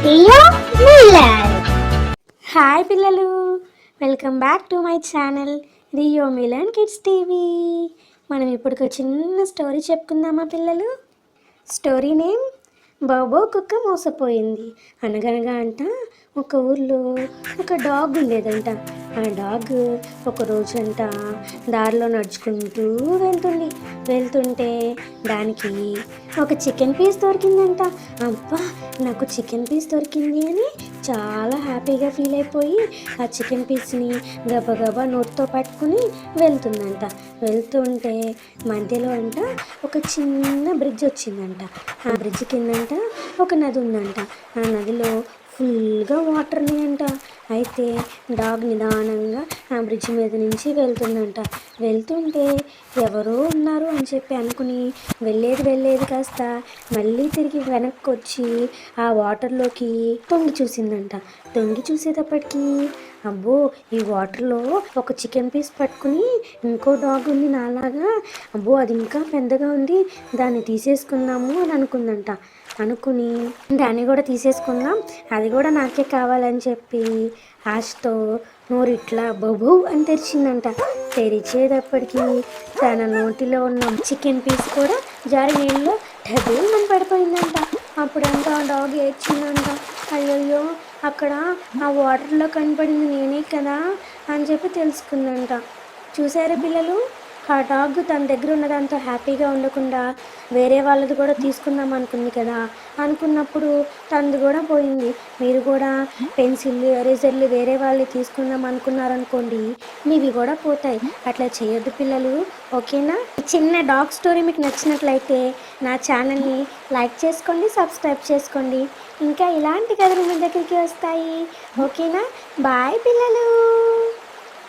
Rio melon. Hi పిల్లలు, welcome back to my channel Rio melon kids TV. మనం ఇప్పుడు ఒక చిన్న స్టోరీ చెప్పుకుందామా పిల్లలు? స్టోరీ నేమ్ బాబో కుక్క మోసపోయింది. అనగనగా అంట ఒక ఊర్లో ఒక డాగ్ ఉండేదంట. ఆ డాగ్ ఒక రోజంట దారిలో నడుచుకుంటూ వెళ్తుంటే దానికి ఒక చికెన్ పీస్ దొరికిందంట. అబ్బా, నాకు చికెన్ పీస్ దొరికింది అని చాలా హ్యాపీగా ఫీల్ అయిపోయి ఆ చికెన్ పీస్ని గబగబా నోట్తో పట్టుకుని వెళ్తుందంట. వెళ్తుంటే మధ్యలో అంట ఒక చిన్న బ్రిడ్జ్ వచ్చిందంట. ఆ బ్రిడ్జ్ కిందంట ఒక నది ఉందంట. ఆ నదిలో ఫుల్గా వాటర్ ఉన్నాయంట. అయితే డాగ్ నిదానంగా ఆ బ్రిడ్జ్ మీద నుంచి వెళ్తుందంట. వెళ్తుంటే ఎవరో ఉన్నారు అని చెప్పి అనుకుని వెళ్ళేది కాస్త మళ్ళీ తిరిగి వెనక్కి వచ్చి ఆ వాటర్లోకి తొంగి చూసిందంట. తొంగి చూసేటప్పటికి అబ్బో, ఈ వాటర్లో ఒక చికెన్ పీస్ పట్టుకుని ఇంకో డాగ్ ఉంది నాలాగా. అబ్బో, అది ఇంకా పెద్దగా ఉంది, దాన్ని తీసేసుకుందాము అని అనుకుందంట. అనుకుని దాన్ని కూడా తీసేసుకుందాం, అది కూడా నాకే కావాలని చెప్పి ఆశతో నోరు ఇట్లా బొబు అని తెరిచిందంట. తెరిచేటప్పటికి తన నోటిలో ఉన్న చికెన్ పీస్ కూడా జారి నీళ్ళలో డబ్బులు అని పడిపోయిందంట. అప్పుడంతా ఆ డాగ్ ఏడ్చిందంట. అయ్యయ్యో, అక్కడ ఆ వాటర్లో కనపడింది నేనే కదా అని చెప్పి తెలుసుకుందంట. చూసారా పిల్లలు, ఆ డాగ్ తన దగ్గర ఉన్నదంతా హ్యాపీగా ఉండకుండా వేరే వాళ్ళది కూడా తీసుకుందాం అనుకుంది కదా. అనుకున్నప్పుడు తనది కూడా పోయింది. మీరు కూడా పెన్సిళ్ళు, ఎరేజర్లు వేరే వాళ్ళు తీసుకుందాం అనుకున్నారనుకోండి, మీవి కూడా పోతాయి. అట్లా చేయొద్దు పిల్లలు, ఓకేనా? ఈ చిన్న డాగ్ స్టోరీ మీకు నచ్చినట్లయితే నా ఛానల్ని లైక్ చేసుకోండి, సబ్స్క్రైబ్ చేసుకోండి. ఇంకా ఇలాంటి కథలు మీ దగ్గరికి వస్తాయి, ఓకేనా? బాయ్ పిల్లలు.